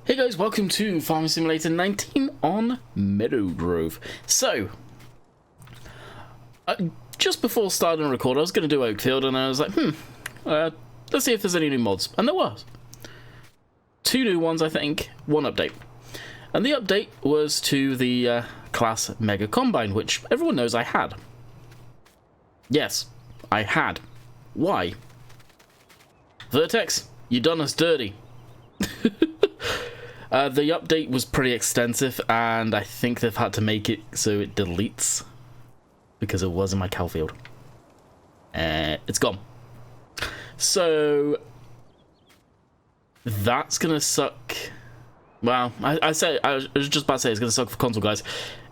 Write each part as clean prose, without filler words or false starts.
Hey guys, welcome to Farming Simulator 19 on Meadow. So, just before starting to record, I was going to do Oakfield, and I was like, let's see if there's any new mods. And there was. 2 new ones, I think, 1 update. And the update was to the class Mega Combine, which everyone knows I had. Yes, I had. Why? Vertex, you done us dirty. The update was pretty extensive, and I think they've had to make it so it deletes because it was in my cow field. It's gone. So that's gonna suck. Well, I was just about to say it's gonna suck for console guys.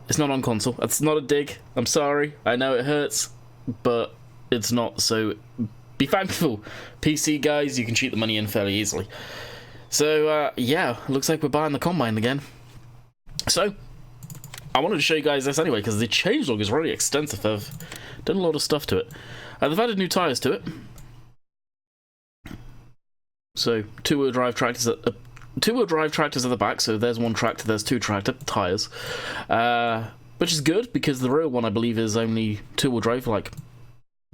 It's not on console. That's not a dig. I'm sorry. I know it hurts, but it's not. So be thankful. PC guys, you can cheat the money in fairly easily. So, yeah, looks like we're buying the Combine again. So, I wanted to show you guys this anyway, because the changelog is really extensive. They've done a lot of stuff to it. They've added new tyres to it. So, two-wheel drive tractors at the back, so there's 1 tractor, there's 2 tractor tyres. Which is good, because the real one, I believe, is only 2-wheel drive, like,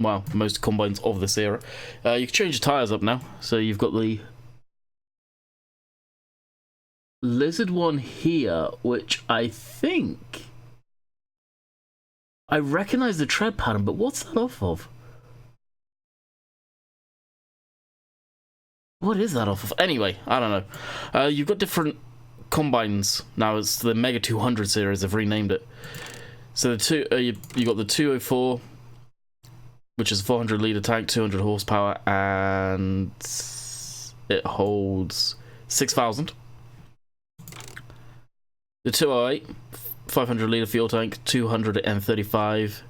well, most Combines of this era. You can change the tyres up now, so you've got the Lizard one here, which I think I recognize the tread pattern, but what's that off of? What is that off of? Anyway, I don't know. You've got different Combines now. It's the Mega 200 series. They've renamed it. So you got the 204, which is a 400 litre tank, 200 horsepower, and it holds 6,000. The 208, 500 litre fuel tank, 235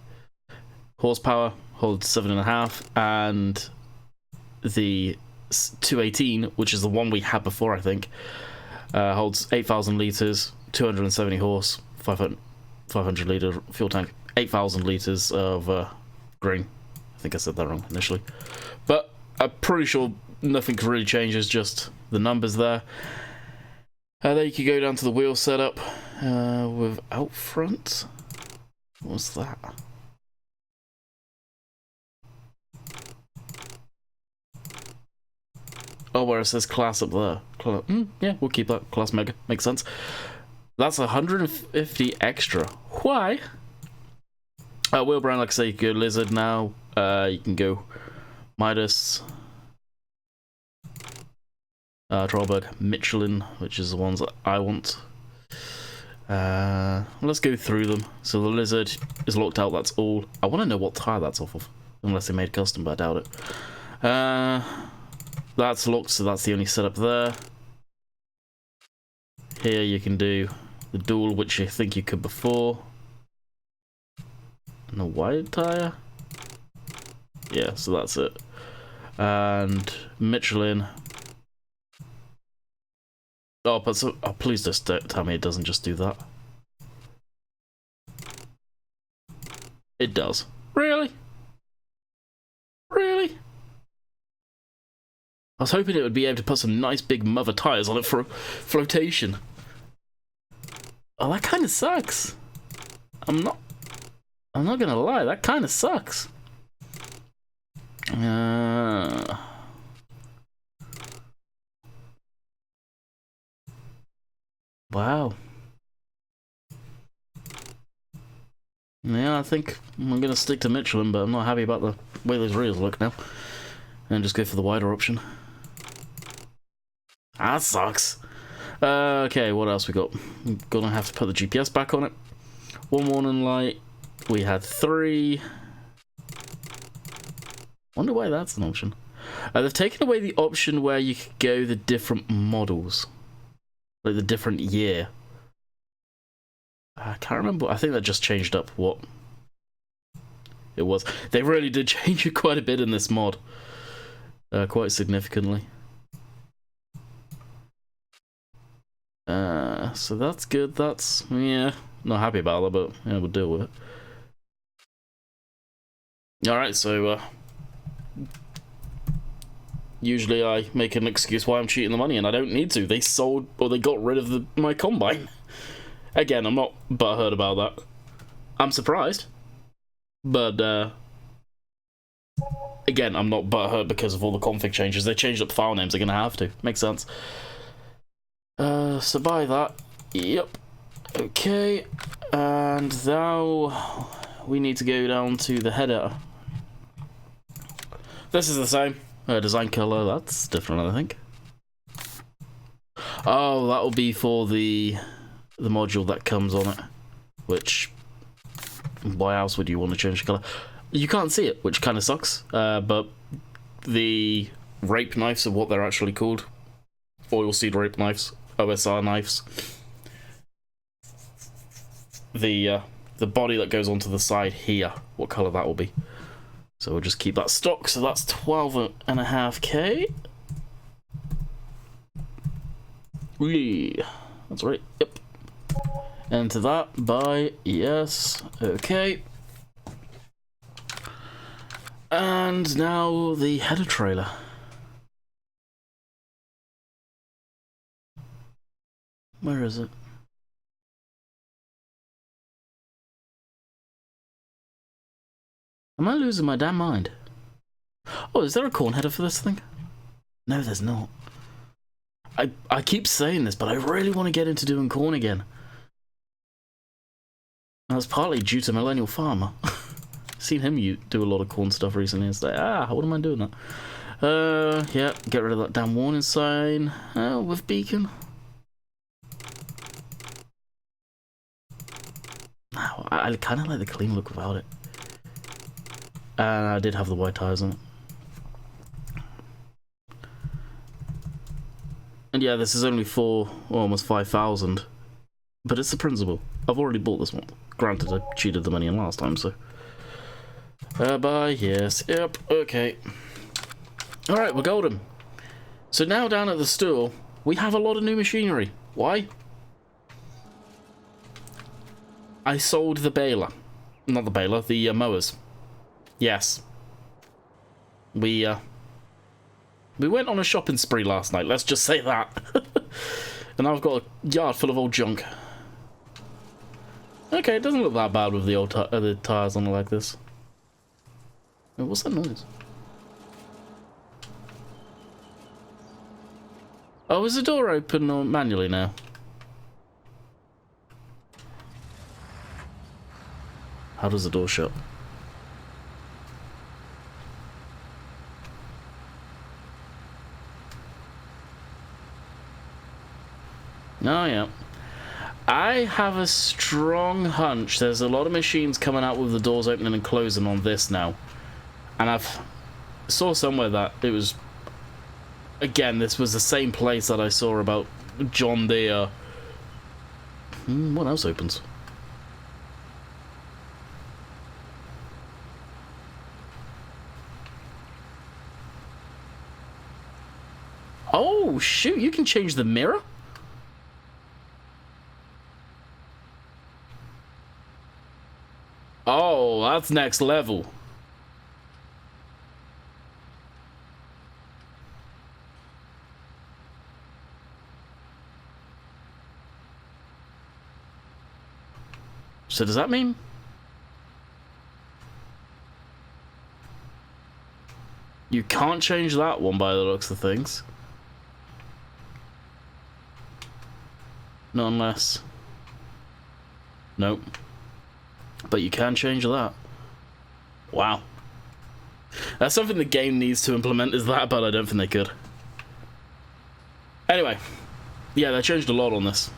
horsepower, holds 7.5, and the 218, which is the one we had before, I think, holds 8,000 litres, 270 horse, 500 litre fuel tank, 8,000 litres of grain. I think I said that wrong initially. But I'm pretty sure nothing really changes, just the numbers there. There you can go down to the wheel setup with out front. What's that? Oh, where it says class up there. Yeah, we'll keep that. Class Mega. Makes sense. That's 150 extra. Why? Wheel brand, like I say, you can go Lizard now. You can go Midas. Trollberg, Michelin, which is the ones that I want. Let's go through them. So the Lizard is locked out, that's all. I want to know what tyre that's off of. Unless they made custom, but I doubt it. That's locked, so that's the only setup there. Here you can do the dual, which I think you could before. And the wide tyre? Yeah, so that's it. And Michelin. Oh, but so, please just tell me it doesn't just do that. It does. Really? Really? I was hoping it would be able to put some nice big mother tires on it for flotation. Oh, that kind of sucks. I'm not gonna lie, that kind of sucks. Wow. Yeah, I think I'm going to stick to Michelin, but I'm not happy about the way those rears look now. And just go for the wider option. That sucks. Okay, what else we got? I'm going to have to put the GPS back on it. 1 warning light. We had 3. Wonder why that's an option. They've taken away the option where you could go the different models. Like the different year. I can't remember. I think that just changed up what it was. They really did change it quite a bit in this mod. Quite significantly. So that's good. That's, yeah, not happy about that, but yeah, we'll deal with it. Alright, so usually I make an excuse why I'm cheating the money, and I don't need to. They sold, or they got rid of my combine. Again, I'm not butthurt about that. I'm surprised. But, again, I'm not butthurt because of all the config changes. They changed up file names, they're gonna have to. Makes sense. So buy that. Yep. Okay. And now we need to go down to the header. This is the same. Design color, that's different, I think. Oh, that'll be for the module that comes on it. Which, why else would you want to change the color? You can't see it, which kind of sucks. But the rape knives are what they're actually called. Oilseed rape knives. OSR knives. The body that goes onto the side here, what color that will be. So we'll just keep that stock, so that's 12.5k. That's right, yep. Enter that, buy, yes, okay. And now the header trailer. Where is it? Am I losing my damn mind? Oh, is there a corn header for this thing? No, there's not. I keep saying this, but I really want to get into doing corn again. And that's partly due to Millennial Farmer. Seen him do a lot of corn stuff recently. It's like, what am I doing that? Yeah, get rid of that damn warning sign. With beacon. I kind of like the clean look without it. And I did have the white tires on it. And yeah, this is only for almost 5,000. But it's the principle. I've already bought this one. Granted, I cheated the money in last time, so. Buy, yes, yep, okay. Alright, we're golden. So now down at the store, we have a lot of new machinery. Why? I sold the baler. Not the baler, the mowers. Yes. We went on a shopping spree last night, let's just say that. And I've got a yard full of old junk. Okay, it doesn't look that bad with the old the tires on it like this. Oh, what's that noise? Oh, is the door open manually now? How does the door shut? Oh, yeah. I have a strong hunch there's a lot of machines coming out with the doors opening and closing on this now. And I've saw somewhere that it was... Again, this was the same place that I saw about John Deere. What else opens? Oh, shoot, you can change the mirror? Oh, that's next level. So does that mean... You can't change that one by the looks of things. Not unless... Nope. But you can change that. Wow. That's something the game needs to implement, is that, but I don't think they could. Anyway. Yeah, they changed a lot on this.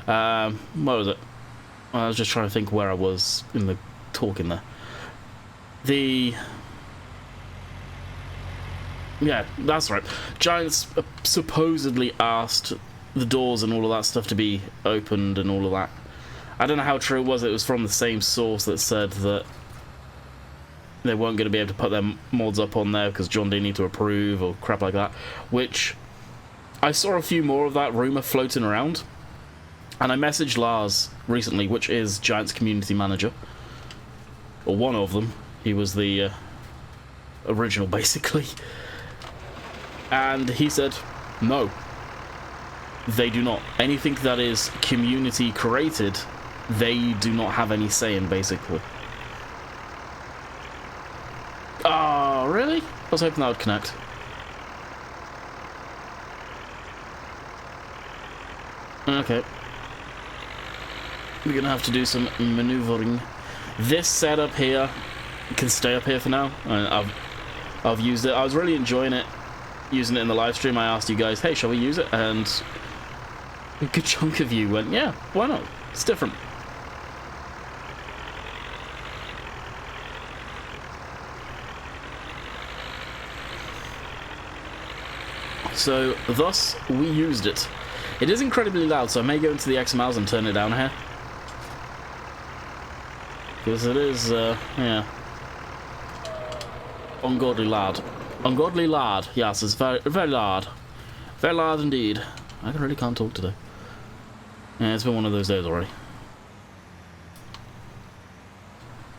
What was it? I was just trying to think where I was in the talking there. Yeah, that's right. Giants supposedly asked the doors and all of that stuff to be opened and all of that. I don't know how true it was. It was from the same source that said that they weren't going to be able to put their mods up on there because John Deere need to approve or crap like that. Which, I saw a few more of that rumour floating around. And I messaged Lars recently, which is Giants community manager. Or one of them. He was the original, basically. And he said, no, they do not. Anything that is community created, they do not have any say in, basically. Oh, really? I was hoping that would connect. Okay. We're gonna have to do some maneuvering. This setup here can stay up here for now. I've used it. I was really enjoying it, using it in the live stream. I asked you guys, hey, shall we use it? And a good chunk of you went, yeah, why not? It's different. So, thus, we used it. It is incredibly loud, so I may go into the XMLs and turn it down here. Because it is, yeah. Ungodly loud. Ungodly loud. Yes, it's very, very loud. Very loud indeed. I really can't talk today. Yeah, it's been one of those days already.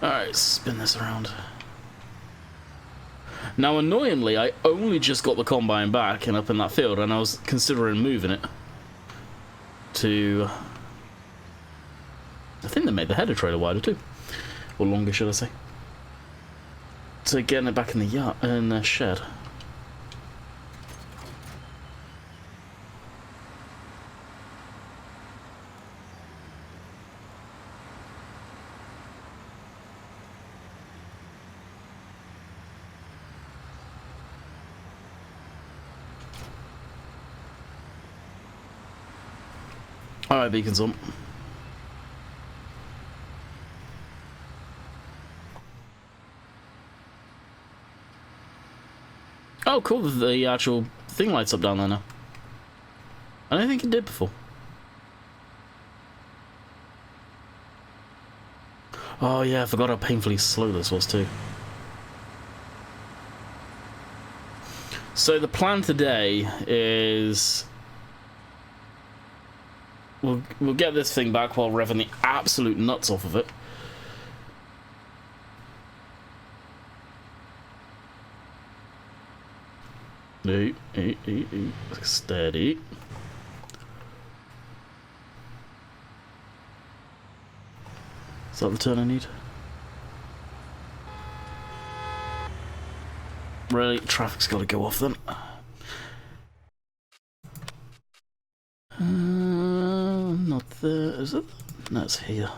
Alright, spin this around. Now, annoyingly, I only just got the Combine back and up in that field, and I was considering moving it to... I think they made the header trailer wider too. Or longer, should I say. So getting it back in the yard, in the shed. Alright, beacons on. Oh, cool, the actual thing lights up down there now. I don't think it did before. Oh yeah, I forgot how painfully slow this was too. So the plan today is... We'll get this thing back while revving the absolute nuts off of it. Steady. Is that the turn I need? Really? Traffic's got to go off then. Not there, is it? No, it's here.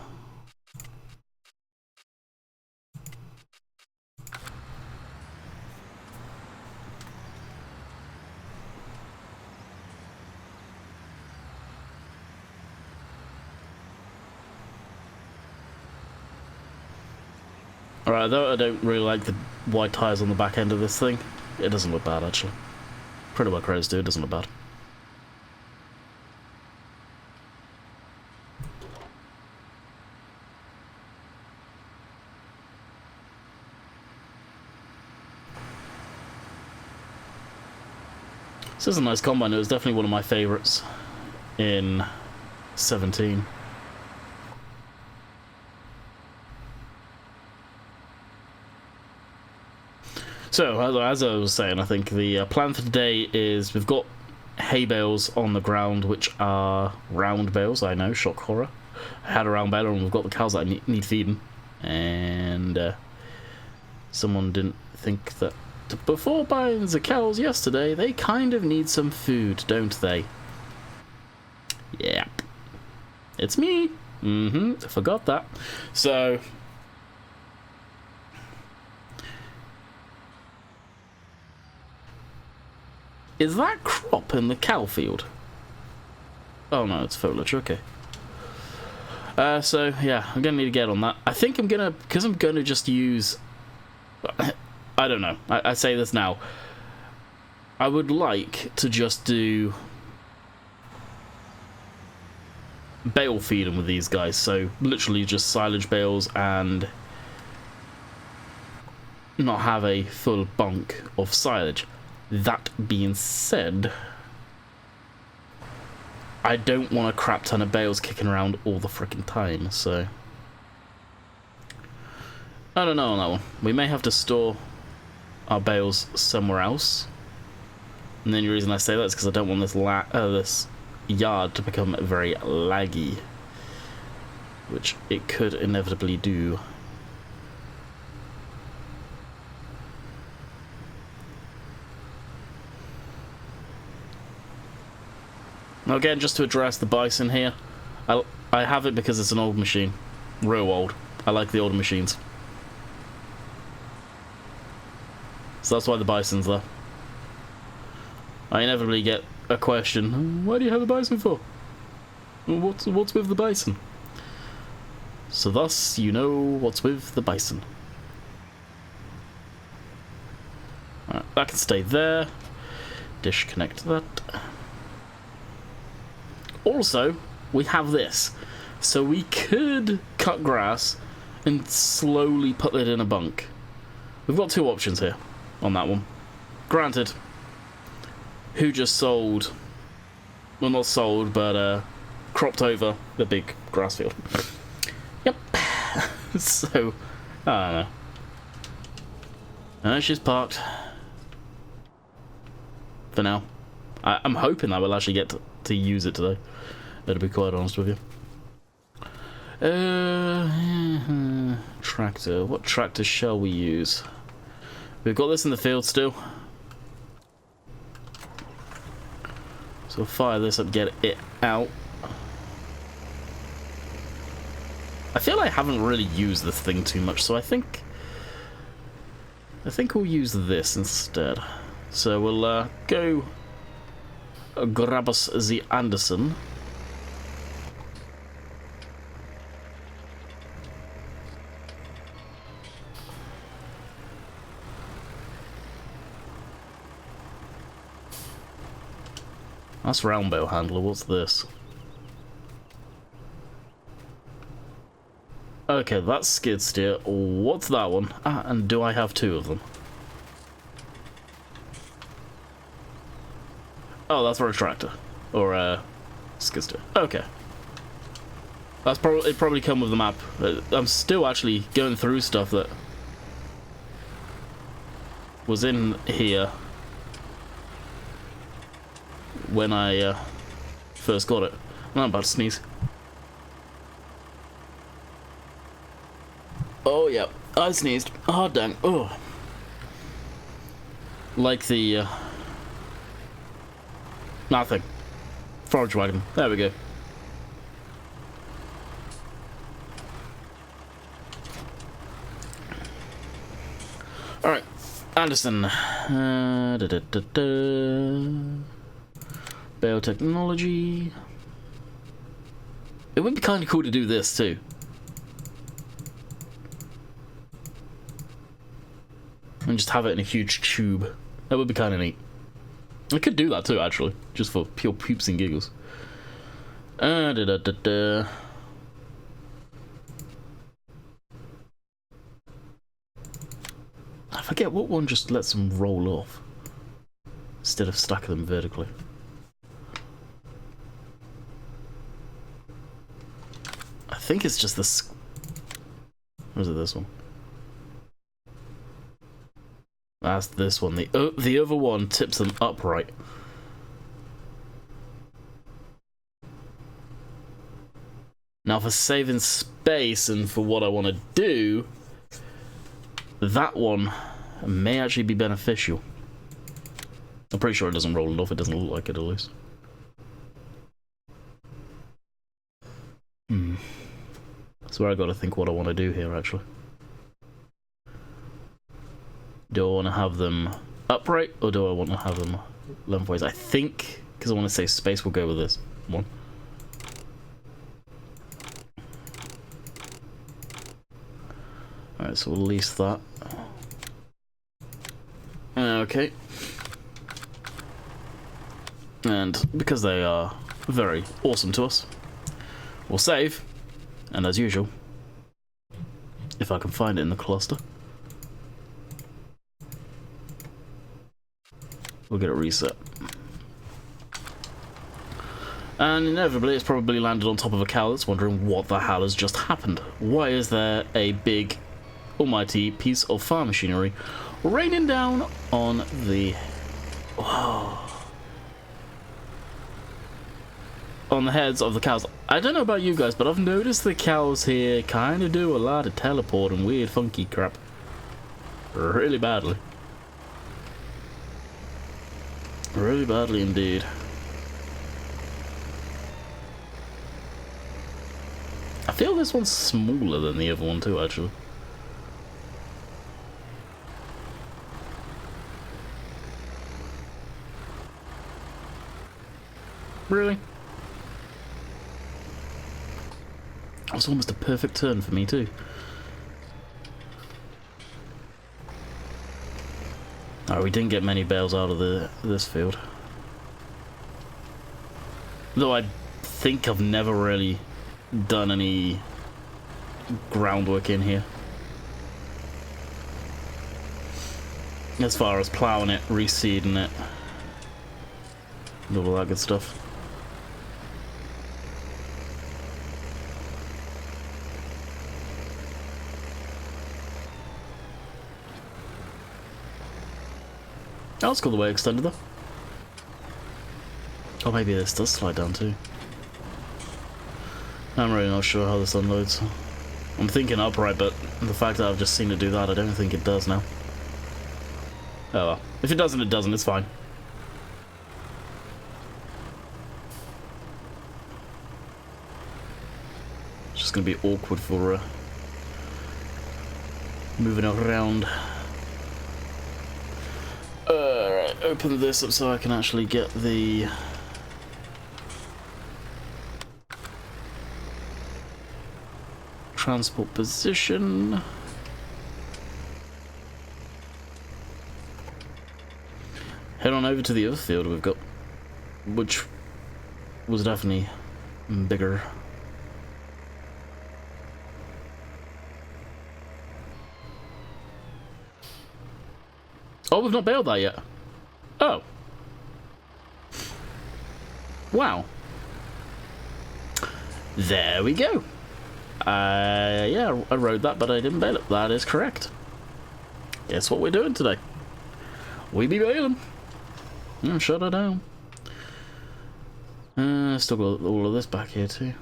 Alright, though I don't really like the white tyres on the back end of this thing. It doesn't look bad, actually. Pretty well credits do, it doesn't look bad. This is a nice combine. It was definitely one of my favourites in 17. So, as I was saying, I think the plan for today is we've got hay bales on the ground, which are round bales. I know, shock horror. I had a round bale and we've got the cows that I need feeding. And someone didn't think that before buying the cows yesterday, they kind of need some food, don't they? Yeah. It's me. I forgot that. So... is that crop in the cow field? Oh no, it's foliage, okay. So, yeah, I'm gonna need to get on that. I think I'm gonna... because I'm gonna just use... I don't know. I say this now. I would like to just do bale feeding with these guys. So literally just silage bales and not have a full bunk of silage. That being said, I don't want a crap ton of bales kicking around all the freaking time. So I don't know on that one. We may have to store our bales somewhere else. And the only reason I say that is because I don't want this yard to become very laggy, which it could inevitably do. Now again, just to address the bison here, I have it because it's an old machine. Real old. I like the older machines. So that's why the bison's there. I inevitably get a question, why do you have a bison for? What's with the bison? So thus, you know what's with the bison. Alright, that can stay there. Disconnect that. Also, we have this. So we could cut grass and slowly put it in a bunk. We've got two options here on that one. Granted, who just sold, well not sold, but cropped over the big grass field. Yep. So, I don't know. She's parked. For now. I'm hoping I will actually get to use it today. To be quite honest with you. Tractor. What tractor shall we use? We've got this in the field still. So we'll fire this up, get it out. I feel I haven't really used this thing too much, so I think we'll use this instead. So we'll go grab us the Anderson. That's round bow handler. What's this? Okay, that's skid steer. What's that one? Ah, and do I have two of them? Oh, that's for a tractor. Or a skid steer. Okay. That's probably it. Probably come with the map. I'm still actually going through stuff that was in here when I first got it. I'm about to sneeze. Oh yeah, I sneezed. Oh dang. Oh. Like the nothing. Forage wagon. There we go. Alright. Anderson. Biotechnology. It would be kind of cool to do this too. And just have it in a huge tube. That would be kind of neat. I could do that too, actually, just for pure poops and giggles. I forget what one just lets them roll off instead of stacking them vertically. I think it's just this. Or is it this one? That's this one. The other one tips them upright. Now for saving space and for what I want to do, that one may actually be beneficial. I'm pretty sure it doesn't roll it off. It doesn't look like it, at least. That's where I got to think what I want to do here, actually. Do I want to have them upright, or do I want to have them lengthways? I think, because I want to save space, we'll go with this one. Alright, so we'll lease that. Okay. And because they are very awesome to us, we'll save. And as usual, if I can find it in the cluster, we'll get it reset. And inevitably, it's probably landed on top of a cow that's wondering what the hell has just happened. Why is there a big, almighty piece of farm machinery raining down on the... Oh. on the heads of the cows. I don't know about you guys, but I've noticed the cows here kind of do a lot of teleport and weird funky crap. Really badly. Really badly indeed. I feel this one's smaller than the other one too, actually. Really? That was almost a perfect turn for me too. Oh, we didn't get many bales out of this field. Though I think I've never really done any groundwork in here. As far as ploughing it, reseeding it, and all that good stuff. Oh, that's cool the way it extended though. Oh, maybe this does slide down too. I'm really not sure how this unloads. I'm thinking upright, but the fact that I've just seen it do that, I don't think it does now. Oh well. If it doesn't, it doesn't. It's fine. It's just going to be awkward for moving around. Alright, open this up so I can actually get the... transport position. Head on over to the other field we've got, which was definitely bigger. Oh, we've not baled that yet. Oh. Wow. There we go. Yeah, I rode that, but I didn't bail it. That is correct. Guess what we're doing today? We be bailing. Shut her down. Still got all of this back here too.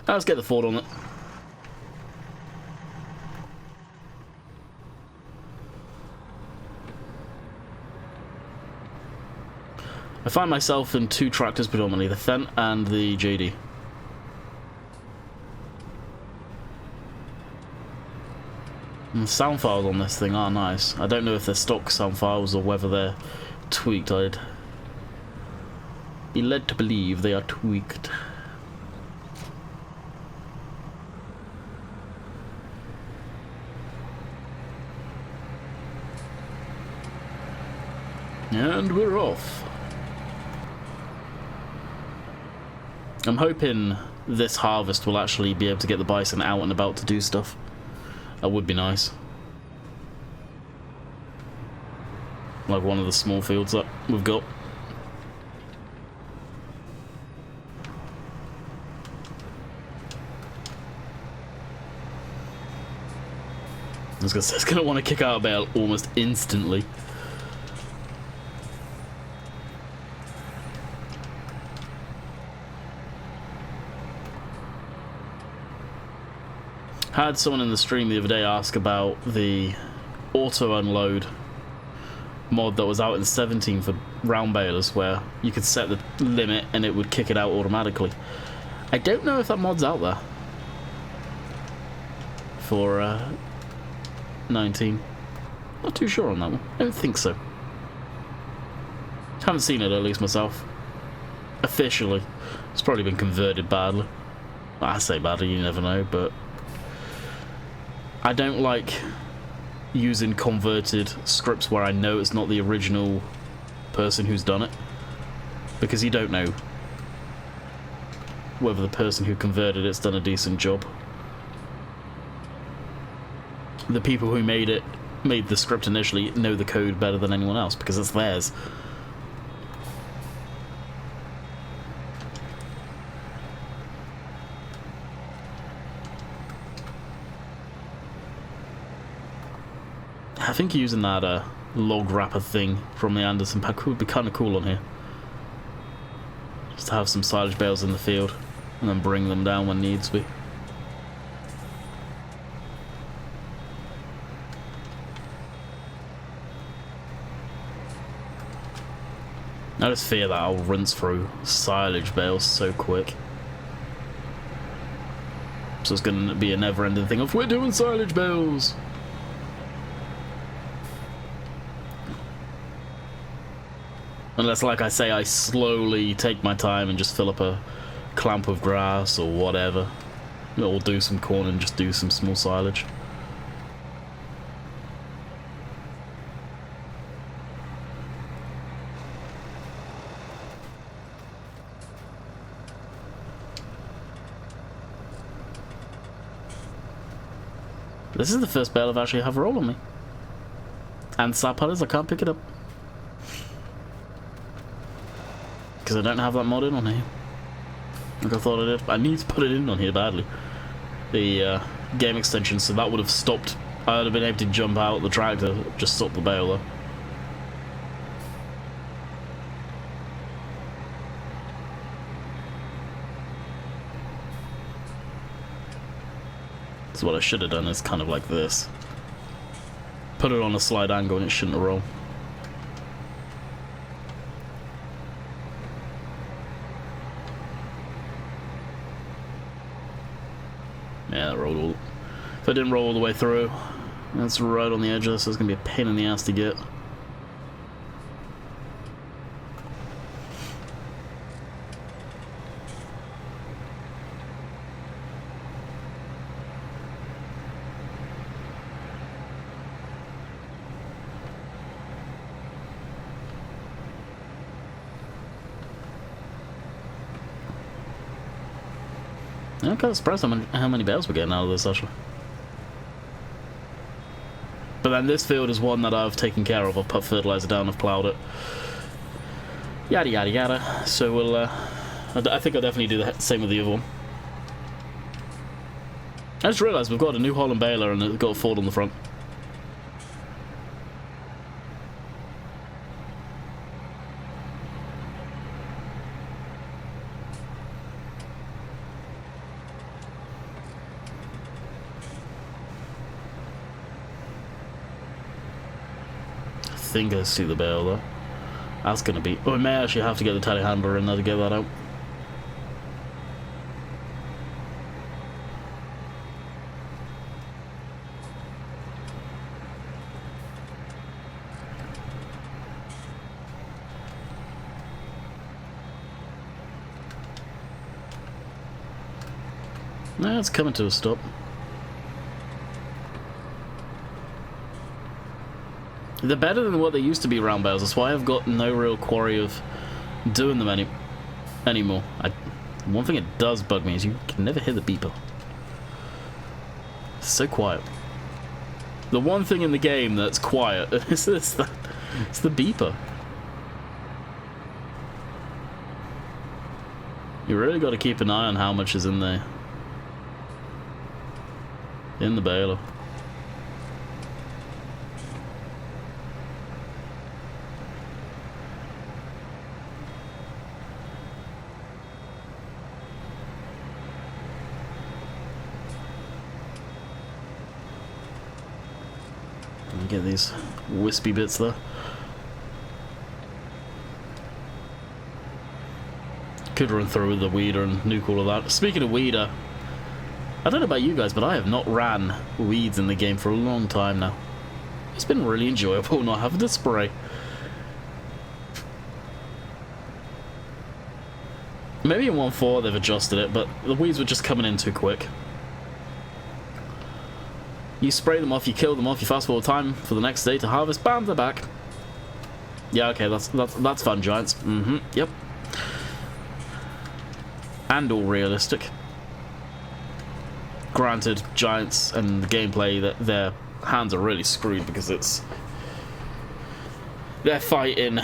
Let's get the Ford on it. I find myself in two tractors predominantly, the Fendt and the JD. And the sound files on this thing are nice. I don't know if they're stock sound files or whether they're tweaked. I'd be led to believe they are tweaked. And we're off. I'm hoping this harvest will actually be able to get the bison out and about to do stuff. That would be nice. Like one of the small fields that we've got. I was gonna say, it's gonna want to kick out a bale almost instantly. I had someone in the stream the other day ask about the auto unload mod that was out in 17 for round balers, where you could set the limit and it would kick it out automatically. I don't know if that mod's out there for 19. Not too sure on that one. I don't think so. Haven't seen it, at least myself. Officially. It's probably been converted badly. Well, I say badly, you never know, but I don't like using converted scripts where I know it's not the original person who's done it, because you don't know whether the person who converted it's done a decent job. The people who made the script initially know the code better than anyone else because it's theirs. I think using that log wrapper thing from the Anderson pack would be kind of cool on here. Just to have some silage bales in the field, and then bring them down when needs be. I just fear that I'll rinse through silage bales so quick. So it's going to be a never-ending thing of, we're doing silage bales! Unless, like I say, I slowly take my time and just fill up a clamp of grass or whatever. Or do some corn and just do some small silage. This is the first bale I've actually have roll on me. And sap pudders, I can't pick it up. Because I don't have that mod in on here. Like I thought I did. I need to put it in on here badly. The game extension, so that would have stopped. I would have been able to jump out the tractor, just stop the bale though. So what I should have done is kind of like this. Put it on a slight angle and it shouldn't roll. Yeah, that rolled all. If I didn't roll all the way through, that's right on the edge of this, so it's gonna be a pain in the ass to get. I'm kind of surprised how many bales we're getting out of this, actually. But then this field is one that I've taken care of. I've put fertilizer down, I've ploughed it. Yada yada yada. So we'll, I think I'll definitely do the same with the other one. I just realised we've got a New Holland baler and it's got a Ford on the front. I think I see the bale though. That's gonna be. Oh, we may actually have to get the telehandler in there to get that out. Nah, it's coming to a stop. They're better than what they used to be, round bales. That's why I've got no real quarry of doing them anymore. One thing it does bug me is you can never hear the beeper. It's so quiet. The one thing in the game that's quiet is it's the beeper. You really got to keep an eye on how much is in there. In the baler. Get these wispy bits there. Could run through with the weeder and nuke all of that. Speaking of weeder, I don't know about you guys, but I have not ran weeds in the game for a long time now. It's been really enjoyable not having to spray. Maybe in 1.4 they've adjusted it, but the weeds were just coming in too quick. You spray them off, you kill them off, you fast forward time for the next day to harvest, bam, they're back. Yeah, okay, that's fun, giants. Yep. And all realistic. Granted, giants and the gameplay, that their hands are really screwed because they're fighting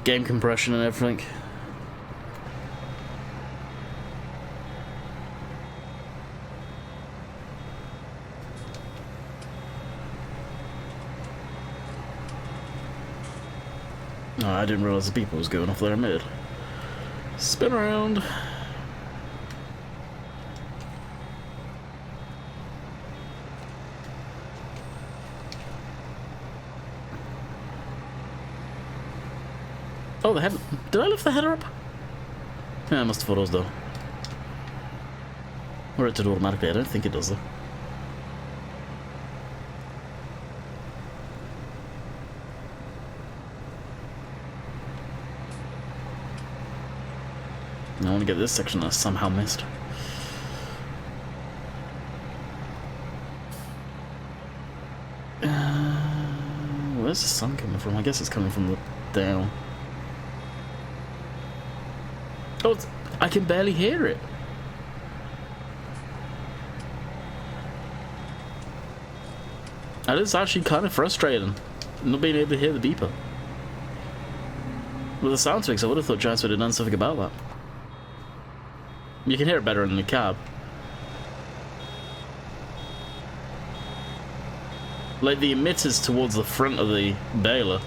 game compression and everything. Oh, I didn't realise the beeper was going off there mid. Spin around. Oh, the head. Did I lift the header up? Yeah, I must have thought it was done. Or it did automatically. I don't think it does though. I want to get this section I somehow missed. Where's the sun coming from? I guess it's coming from the down. Oh, I can barely hear it. That is actually kind of frustrating, not being able to hear the beeper. With the sound fix, I would have thought Giants would have done something about that. You can hear it better in the cab. Like the emitters towards the front of the baler.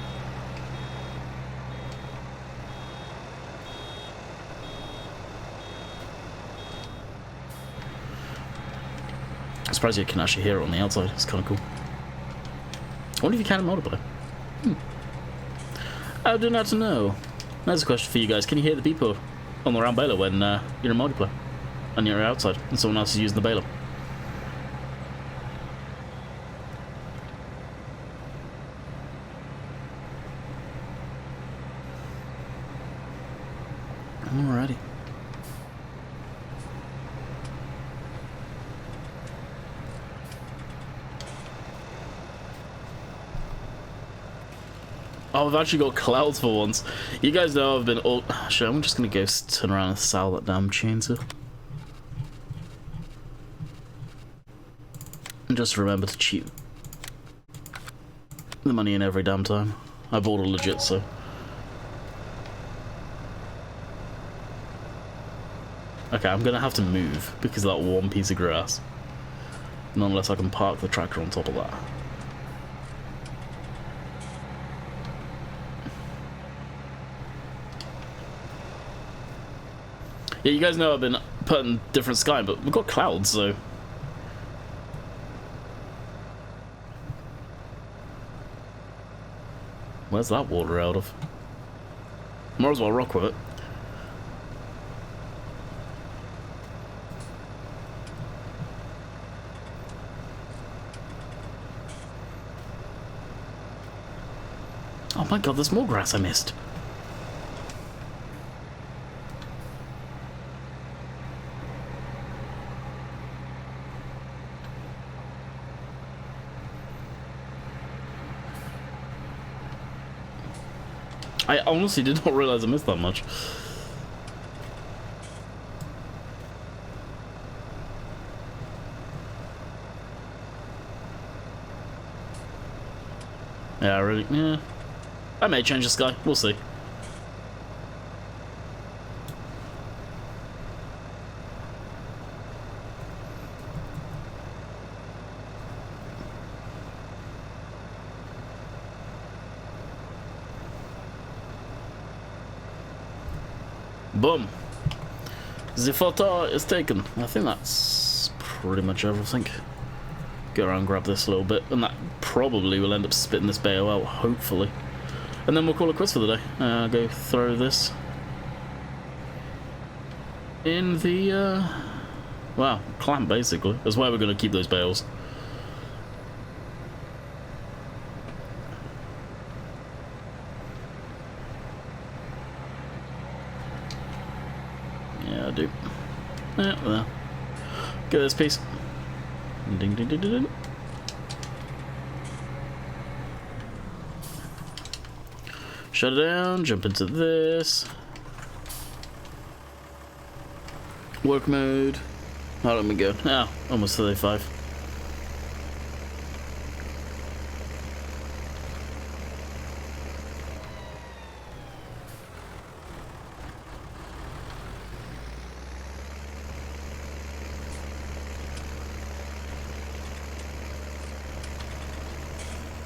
I'm surprised you can actually hear it on the outside. It's kind of cool. I wonder if you can in multiplayer. I do not know. That's a question for you guys. Can you hear the people on the round baler when you're in multiplayer and you're outside and someone else is using the baler? Alrighty. Oh, I've actually got clouds for once. You guys know I've been all... Actually, I'm just going to go turn around and sell that damn chainsaw. And just remember to cheat the money in every damn time. I bought a legit, so... Okay, I'm going to have to move because of that one piece of grass. And unless I can park the tractor on top of that. Yeah, you guys know I've been putting different sky, but we've got clouds, so... Where's that water out of? Might as well rock with it. Oh my god, there's more grass I missed. I honestly did not realize I missed that much. Yeah, really, yeah. I may change the sky, we'll see. Boom. The photo is taken. I think that's pretty much everything. Go around and grab this a little bit, and that probably will end up spitting this bayo out, hopefully. And then we'll call it quits for the day. Go throw this in the, well, clamp basically. That's where we're going to keep those bales. Yeah, I do. Yeah, there. Get this piece. Ding, ding, ding, ding, ding. Shut it down, jump into this. Work mode. How long we go? Ah, almost 35.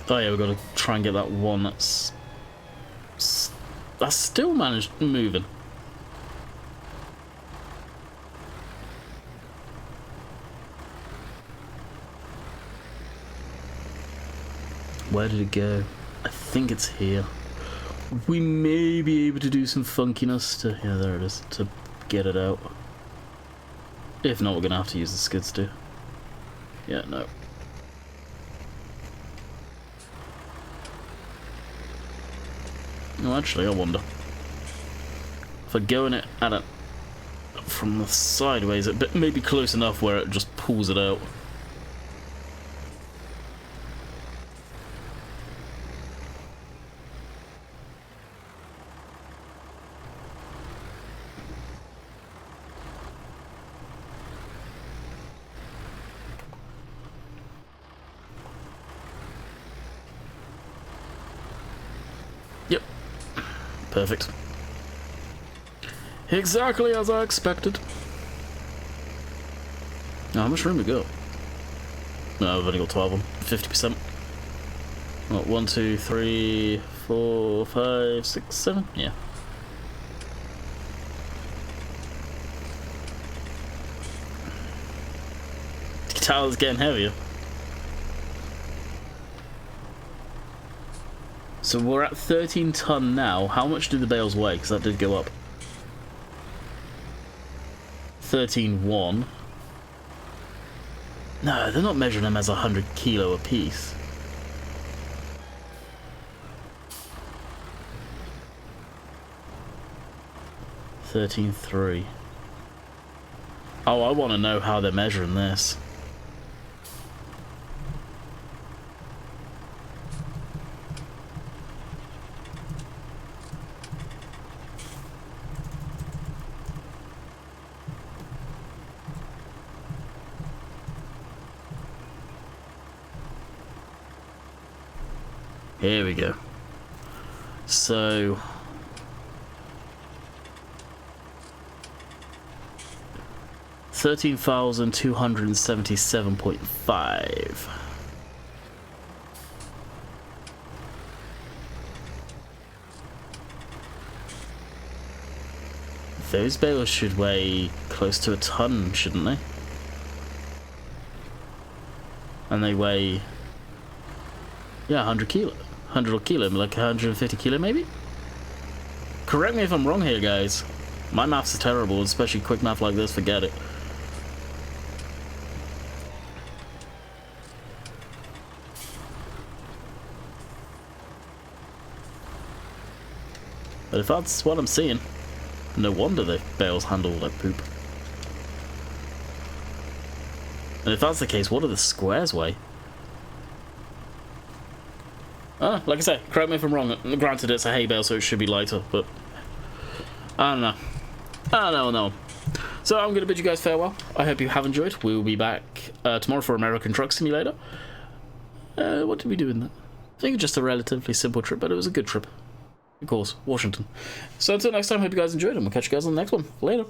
Oh yeah, we've got to try and get that one that's still managed moving. Where did it go? I think it's here. We may be able to do some funkiness to... Yeah, there it is. To get it out. If not, we're going to have to use the skid steer. Yeah, no. No, actually, I wonder. If I go in it at it from the sideways, it may be close enough where it just pulls it out. Yep. Perfect. Exactly as I expected. Now, how much room we got? No, I've only got 12 of them. 50%. What, 1, 2, 3, 4, 5, 6, 7? Yeah. The guitar's getting heavier. So we're at 13 ton now. How much do the bales weigh? Because that did go up. 13.1. No, they're not measuring them as 100 kilo a piece. $13.3. Oh, I want to know how they're measuring this. Here we go. So 13,277.5. Those bales should weigh close to a ton, shouldn't they? And they weigh, yeah, 100 kilo. 100 kilo, like 150 kilo maybe? Correct me if I'm wrong here, guys. My maths are terrible, especially quick math like this, forget it. But if that's what I'm seeing, no wonder the bales handle like poop. And if that's the case, what do the squares weigh? Like I say, correct me if I'm wrong. Granted, it's a hay bale, so it should be lighter, but I don't know. I don't know. So I'm going to bid you guys farewell. I hope you have enjoyed. We will be back tomorrow for American Truck Simulator. What did we do in that? I think just a relatively simple trip, but it was a good trip. Of course, Washington. So until next time, hope you guys enjoyed, and we'll catch you guys on the next one. Later.